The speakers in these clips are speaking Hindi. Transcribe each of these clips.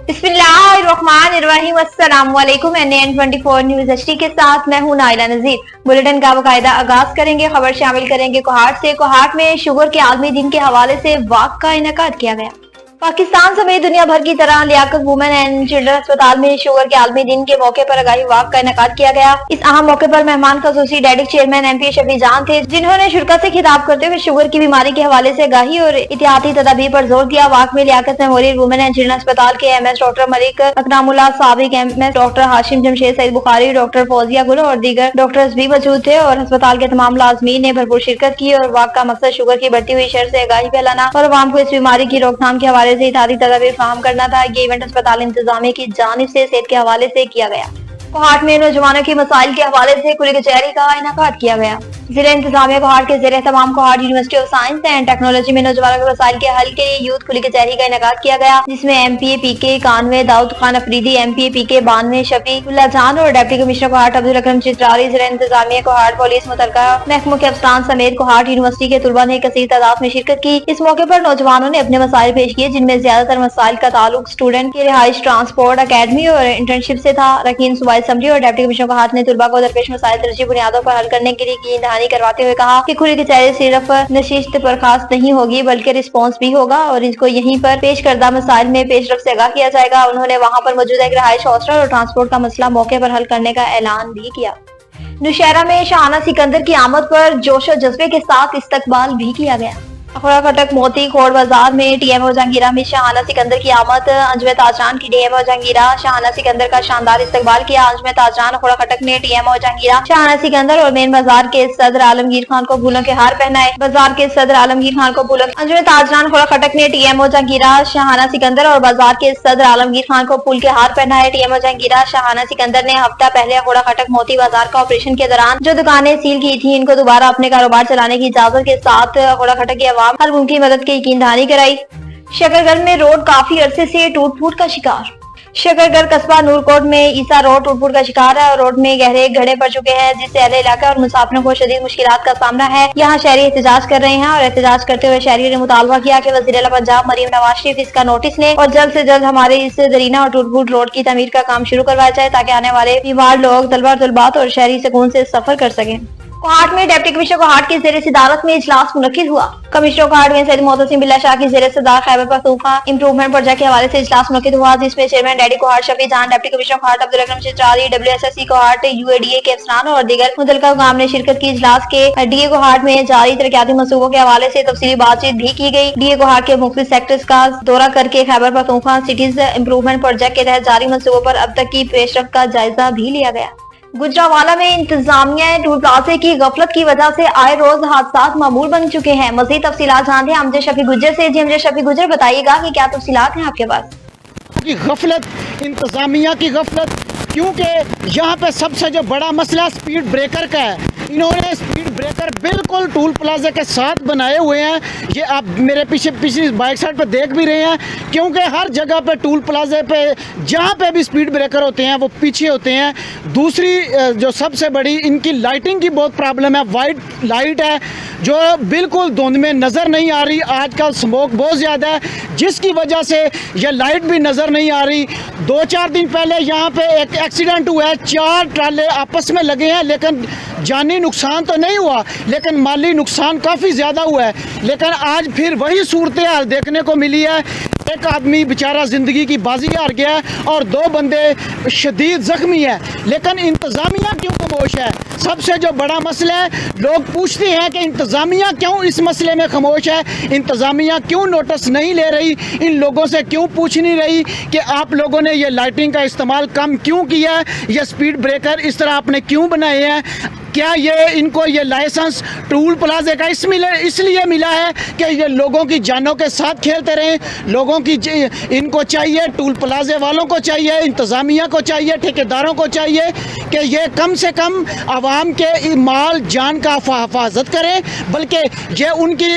बिस्मिल्लाहिर्रहमानिर्रहीम। अस्सलामुअलैकुम। NN24 न्यूज HD के साथ मैं हूं नाइला नजीर। बुलेटिन का बाकायदा आगाज करेंगे। खबर शामिल करेंगे कोहाट से। कोहाट में शुगर के आलमी दिन के हवाले से वाक का इनेकाद किया गया। पाकिस्तान समेत दुनिया भर की तरह लियाकत वुमेन एंड चिल्ड्रन अस्पताल में शुगर के आलमी दिन के मौके पर आगाही वाक का इनेकाद किया गया। इस अहम मौके पर मेहमान खसूसी डेडिक चेयरमैन MP शफी जान थे, जिन्होंने शिरकत से खिताब करते हुए शुगर की बीमारी के हवाले से आगाही और एहतियाती तदाबीर पर जोर दिया। वाक में Liaquat memorial women and children अस्पताल के MS डॉक्टर मलिक अकरामुल्लाह, साबिक MS doctor Hashim Jamshed Saeed Bukhari, doctor Fauzia Gul और दीगर डॉक्टर्स भी मौजूद थे और अस्पताल के तमाम लाजमीन ने भरपूर शिरकत की। और वाक का मकसद शुगर की बढ़ती हुई शर से आगाही फैलाना और अवाम को इस बीमारी की रोकथाम के हवाले से एहतियाती तदाबीर फराहम करना था। ये इवेंट अस्पताल इंतजामिया की जानिब से सेहत के हवाले से किया गया। कोहाट में नौजवानों के मसाइल के हवाले से खुली कचहरी का इनेकाद किया गया। जिला इंतजामिया कोहाट के ज़ेरे तमाम Kohat university of science and technology में नौजवानों के मसाइल के हल के लिए यूथ खुली कचहरी का इनेकाद किया गया, जिसमें MPA PK 91, Daud Khan Afridi, MPA PK 92, Shafiqullah जान और डिप्टी कमिश्नर कोहाट अब्दुल अकरम चित्रारी, जिला इंतजामिया कोहाट, पुलिस, मुतलका महकमों के अफसरान समेत कोहाट यूनिवर्सिटी के तुलबा ने कसीर तादाद में शिरकत की। इस मौके पर नौजवानों ने अपने मसाइल पेश किए, जिनमें ज्यादातर मसाइल का ताल्लुक स्टूडेंट की रिहाइश, ट्रांसपोर्ट, अकेडमी और इंटर्नशिप से था। रकीन सूबाई असम्बली और डिप्टी कमिश्नर कोहाट ने तुलबा को दरपेश मसाइल तरजीह बुनियादों पर हल करने के लिए यकीन दहानी करवाते हुए कहा कि खुली कचहरी सिर्फ नशिस्त बर्खास्त नहीं होगी बल्कि रिस्पॉन्स भी होगा और इसको यहीं पर पेश करदा मसाइल में पेशरफ से आगाह किया जाएगा। उन्होंने वहाँ पर मौजूद एक रिहाइश, हॉस्टल और ट्रांसपोर्ट का मसला मौके पर हल करने का ऐलान भी किया। नौशहरा में शाहाना सिकंदर की आमद पर जोश और जज्बे के साथ इस्तकबाल भी किया गया। अखोड़ा खटक मोती खोड़ बाजार में TMO जहांगीरा में शाहाना सिकंदर की आमद। अंजुम ताजरान की DMO जहांगीरा शाहाना सिकंदर का शानदार इस्तकबाल किया। अंजुम ताजरान अखोड़ा खटक में TMO जहांगीरा शाहाना सिकंदर और मेन बाजार के सदर आलमगीर खान को फूलों के हार पहनाए। बाजार के सदर आलमगीर खान को फूलों अंजुम ताजरान अखोड़ा खटक में TMO जहांगीरा शाहाना सिकंदर और बाजार के सदर आलमगीर खान को फूल के हार पहनाए। TMO जहांगीरा शाहाना सिकंदर ने हफ्ता पहले अखोड़ा खटक मोती बाजार का ऑपरेशन के दौरान जो दुकानें सील की थी, इनको दोबारा अपने कारोबार चलाने की इजाजत के साथ अखोड़ा खटक की हर मुमकिन मदद की यकीन दहानी कराई। शकरगढ़ में रोड काफी अरसे से टूट फूट का शिकार। शकरगढ़ कस्बा नूरकोट में ईसा रोड टूट फूट का शिकार है और रोड में गहरे गड्ढे पड़ चुके हैं, जिससे अहले इलाका और मुसाफिरों को शदीद मुश्किलात का सामना है। यहाँ शहरी एहतजाज कर रहे हैं और एहतजाज करते हुए शहरियों ने मुतालबा किया कि वज़ीर आला पंजाब मरीम नवाज शरीफ इसका नोटिस लें और जल्द से जल्द हमारे इस दरीना और टूट फूट रोड की तमीर का काम शुरू करवाया जाए, ताकि आने वाले बीमार लोग तलबा तलबात और शहरी सुकून से सफर कर सकें। कोहाट में डिप्टी कमिश्नर कोहाट की ज़ेरे सदारत में इजलास मुनक्किद हुआ। कमिश्नर कोहाट में सैयद मोहतसिम बिल्ला शाह की ज़ेरे सदार खैबर पख्तूनख्वा इंप्रूवमेंट प्रोजेक्ट के हवाले से इजलास मुनक्किद हुआ, जिसमें चेयरमैन डेडी कोहाट शफी जान, डिप्टी कमिश्नर कोहाट अब्दुल अकरम चित्रारी, WSSC कोहाट, UADA के अफसरान और दीगर मुतल्लिका हुकाम ने शिरकत की। इजलास के DA कोहाट में जारी तरक्याती मंसूबों के हवाले से तफसीली बातचीत भी की गई। DA कोहाट के मुख्तलिफ सेक्टर्स का दौरा करके Khyber Pakhtunkhwa cities improvement project के तहत जारी मंसूबों पर अब तक की पेशरफ्त का जायजा भी लिया गया। गुजरावाला में इंतजामिया टूल प्लाजा की गफलत की वजह से आए रोज हादसात मामूल बन चुके हैं। मज़ीद तफसीलात जानते हैं अमजद शफी गुजर से। जी अमजद शफी गुजर, बताइएगा कि क्या तफसीलात हैं आपके पास? की गफलत, इंतजामिया की गफलत, क्योंकि यहाँ पे सबसे जो बड़ा मसला स्पीड ब्रेकर का है। इन्होंने स्पीड ब्रेकर बिल्कुल टूल प्लाजा के साथ बनाए हुए हैं। ये आप मेरे पीछे पिछली बाइक साइड पे देख भी रहे हैं, क्योंकि हर जगह पे टूल प्लाजा पे जहाँ पे भी स्पीड ब्रेकर होते हैं वो पीछे होते हैं। दूसरी जो सबसे बड़ी इनकी लाइटिंग की बहुत प्रॉब्लम है। वाइट लाइट है जो बिल्कुल धुंध में नज़र नहीं आ रही। आजकल स्मोक बहुत ज़्यादा है, जिसकी वजह से ये लाइट भी नज़र नहीं आ रही। 2-4 दिन पहले यहाँ पे एक एक्सीडेंट हुआ है, 4 ट्राले आपस में लगे हैं, लेकिन जानी नुकसान तो नहीं हुआ, लेकिन माली नुकसान काफ़ी ज़्यादा हुआ है। लेकिन आज फिर वही सूरत हाल देखने को मिली है। एक आदमी बेचारा ज़िंदगी की बाजी हार गया है और 2 बंदे शदीद ज़ख्मी है। लेकिन इंतज़ामिया क्यों खामोश है? सबसे जो बड़ा मसला है, लोग पूछते हैं कि इंतज़ामिया क्यों इस मसले में खामोश है, इंतज़ामिया क्यों नोटिस नहीं ले रही, इन लोगों से क्यों पूछ नहीं रही कि आप लोगों ने ये लाइटिंग का इस्तेमाल कम क्यों किया है, ये स्पीड ब्रेकर इस तरह आपने क्यों बनाए हैं। क्या ये इनको ये लाइसेंस टूल प्लाजे का इसलिए मिला है कि ये लोगों की जानों के साथ खेलते रहें? लोगों की इनको चाहिए, टूल प्लाजे वालों को चाहिए, इंतज़ामिया को चाहिए, ठेकेदारों को चाहिए कि ये कम से कम आवाम के माल जान का हिफाजत करें, बल्कि ये उनकी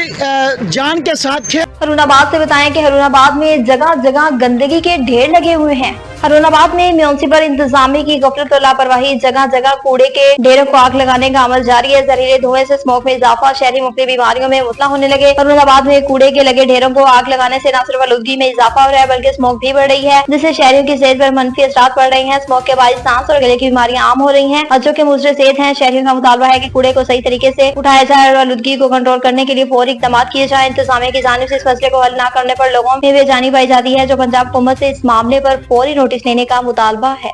जान के साथ खेल। हरुनाबाद से बताएं कि हरुनाबाद में जगह जगह गंदगी के ढेर लगे हुए हैं। औरंगाबाद में म्यूनिसिपल इंतजामिया की गफलत और लापरवाही, जगह जगह कूड़े के ढेरों को आग लगाने का अमल जारी है। जहरीले धुएं से स्मोक में इजाफा, शहरी मुख्तलिफ बीमारियों में मुबतला होने लगे। औरंगाबाद में कूड़े के लगे ढेरों को आग लगाने से न सिर्फ आलूदगी में इजाफा हो रहा है बल्कि स्मोक भी बढ़ रही है, जिससे शहरियों की सेहत पर मनफी असरात पड़ रहे हैं। स्मोक के बायस सांस और गले की बीमारियां आम हो रही हैं। बच्चों के मुजरे सेहत है। शहरियों का मुतालबा है कि कूड़े को सही तरीके से उठाया जाए और आलूदगी को कंट्रोल करने के लिए फौरी इकदाम किए जाए। इंतजामिया की जानिब से इस मसले को हल न करने पर लोगों में बेजानी पाई जाती है, जो पंजाब हुकूमत से इस मामले पर फौरी नोटिस लेने का मुतालबा है।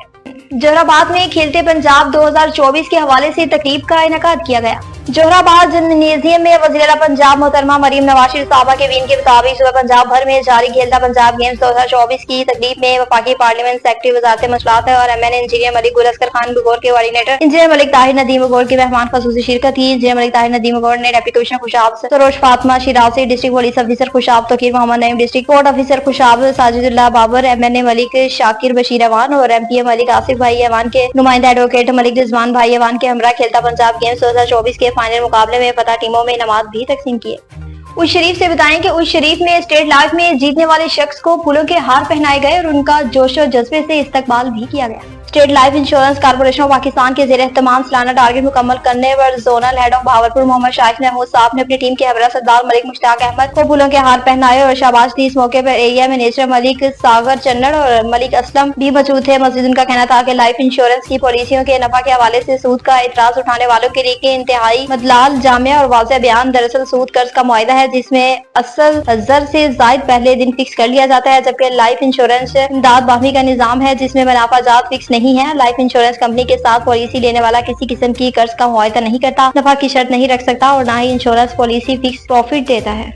जोहराबाद में खेलते पंजाब 2024 के हवाले से तकरीब का इनेकाद किया गया। जोहराबाद जिम्नेजियम में वज़ीर-ए-आला पंजाब मोहतरमा मरीम नवाज शरीफ साहबा के वीन के मुताबिक सुबह पंजाब भर में जारी खेलता पंजाब गेम्स 2024 की तकरीब में वफाकी पार्लियामेंट सेक्रेटरी वज़ारत मसलात और एमएन इंजीनियर मलिक गुल असगर खान बगौर के कोऑर्डिनेटर इंजीनियर मलिक ताहिर नदीम बगौर के मेहमान खसूसी शिरकत की। इंजीनियर मलिक ताहिर नदीम बगौर ने deputy commissioner Khushab Saroj Fatima Shirazi, district police officer Khushab Tauqeer Mohammad Naeem, district court officer Khushab Sajidullah Babar, MNA Malik Shakir Bashir Awan और एमपीए मलिक आसिफ भाई अवान के नुमाइंदा एडवोकेट मलिक रिजवान भाई अवान के हमरा खेलता पंजाब गेम्स 2024 के फाइनल मुकाबले में फतह टीमों में इनामात भी तकसीम किए। उस शरीफ से बताएं कि उस शरीफ में स्टेट लाइफ में जीतने वाले शख्स को फूलों के हार पहनाए गए और उनका जोश और जज्बे से इस्तकबाल भी किया गया। State life insurance corporation of Pakistan के ज़ेरे एहतमाम सालाना टारगेट मुकम्मल करने पर zonal head of Bahawalpur Muhammad Shahid Mahmood साहब ने अपनी टीम के हमरा सरदार मलिक मुश्ताक अहमद को फूलों के हार पहनाए और शाबाश दी। इस मौके पर एरिया मैनेजर मलिक सागर चन्नड़ और मलिक असलम भी मौजूद थे। मजीद उनका कहना था कि लाइफ इंश्योरेंस की पॉलिसियों के नफा के हवाले से सूद का एतराज उठाने वालों के लिए इंतहाई मदलाल जामिया और वाज़ेह बयान। दरअसल सूद कर्ज का मुआहदा है जिसमें असल जर से जायद पहले दिन फिक्स कर लिया जाता है, जबकि लाइफ इंश्योरेंस इमदाद बामी का निजाम है जिसमें मुनाफा जात फिक्स नहीं है। लाइफ इंश्योरेंस कंपनी के साथ पॉलिसी लेने वाला किसी किस्म की कर्ज का मुआहदा नहीं करता, नफा की शर्त नहीं रख सकता और न ही इंश्योरेंस पॉलिसी फिक्स प्रॉफिट देता है।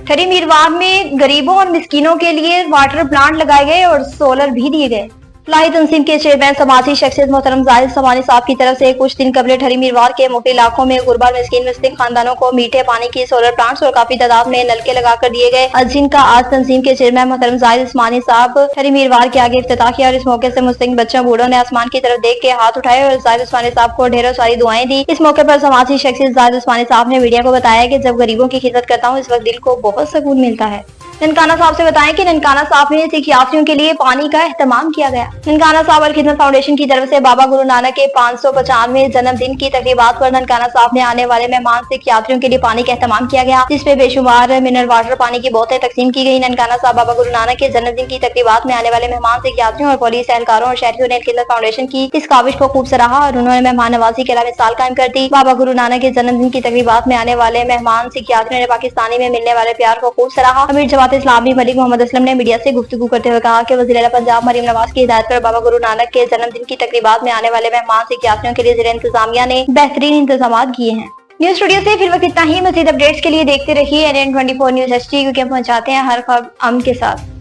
ठरी मीरवार में गरीबों और मिस्किनों के लिए वाटर प्लांट लगाए गए और सोलर भी दिए गए। फलाही तंजीम के चेयरमैन समाजी शख्सियत मोहतरम जाहिद समानी साहब की तरफ से कुछ दिन कबल ठरी मीरवार के मुख्य इलाकों में गुरबा मिस्किन मुस्लिम खानदानों को मीठे पानी की सोलर प्लांट्स और काफी तादाद में नलके लगाकर दिए गए, जिनका आज तंजीम के चेयरमैन मोहतरम जाहिद समानी साहब ठरी मीरवार के आगे इफ्तिताह किया। और इस मौके से मुस्लिम बच्चों बूढ़ों ने आसमान की तरफ देख के हाथ उठाए और जाहिद समानी साहब को ढेरों सारी दुआएं दी। इस मौके पर समाजी शख्सियत जाहिद समानी साहब ने मीडिया को बताया कि जब गरीबों की खिदमत करता हूँ इस वक्त दिल को बहुत सुकून मिलता है। ननकाना साहब से बताएं कि ननकाना साहब में सिख यात्रियों के लिए पानी का एहतमाम किया गया। ननकाना साहब अल खिदमत फाउंडेशन की तरफ से बाबा गुरु नानक के 595वें जन्मदिन की तकरीबात पर ननकाना साहब ने आने वाले मेहमान सिख यात्रियों के लिए पानी का एहतमाम किया गया, जिसमें बेशुमार मिनरल वाटर पानी की बोतलें तकसीम की गई। ननकाना साहब बाबा गुरु नानक के जन्मदिन की तकरीबात में आने वाले मेहमान सिख यात्रियों और पुलिस एहलकारों और शहरियों ने खिदमत फाउंडेशन की इस काविश को खूब सराहा और उन्होंने मेहमान नवाजी के अलावा मिसाल कायम कर दी। बाबा गुरु नानक के जन्मदिन की तकरीबात में आने वाले मेहमान सिख यात्रियों ने पाकिस्तानी में मिलने वाले प्यार को खूब सराहा। अमीर जमात इस्लामी मलिक मोहम्मद असलम ने मीडिया से गुफ्तगू करते हुए कहा कि वज़ीर-ए-आला पंजाब मरीम नवाज की हिदायत पर बाबा गुरु नानक के जन्मदिन की तकरीबात में आने वाले मेहमान सिख यात्रियों के लिए ज़िला इंतजामिया ने बेहतरीन इंतजाम किए हैं। न्यूज स्टूडियो से फिर वक्त इतना ही। मज़ीद अपडेट्स के लिए देखते रहिए NN24 न्यूज HD, क्योंकि हम पहुंचाते हैं हर खबर अमन के साथ।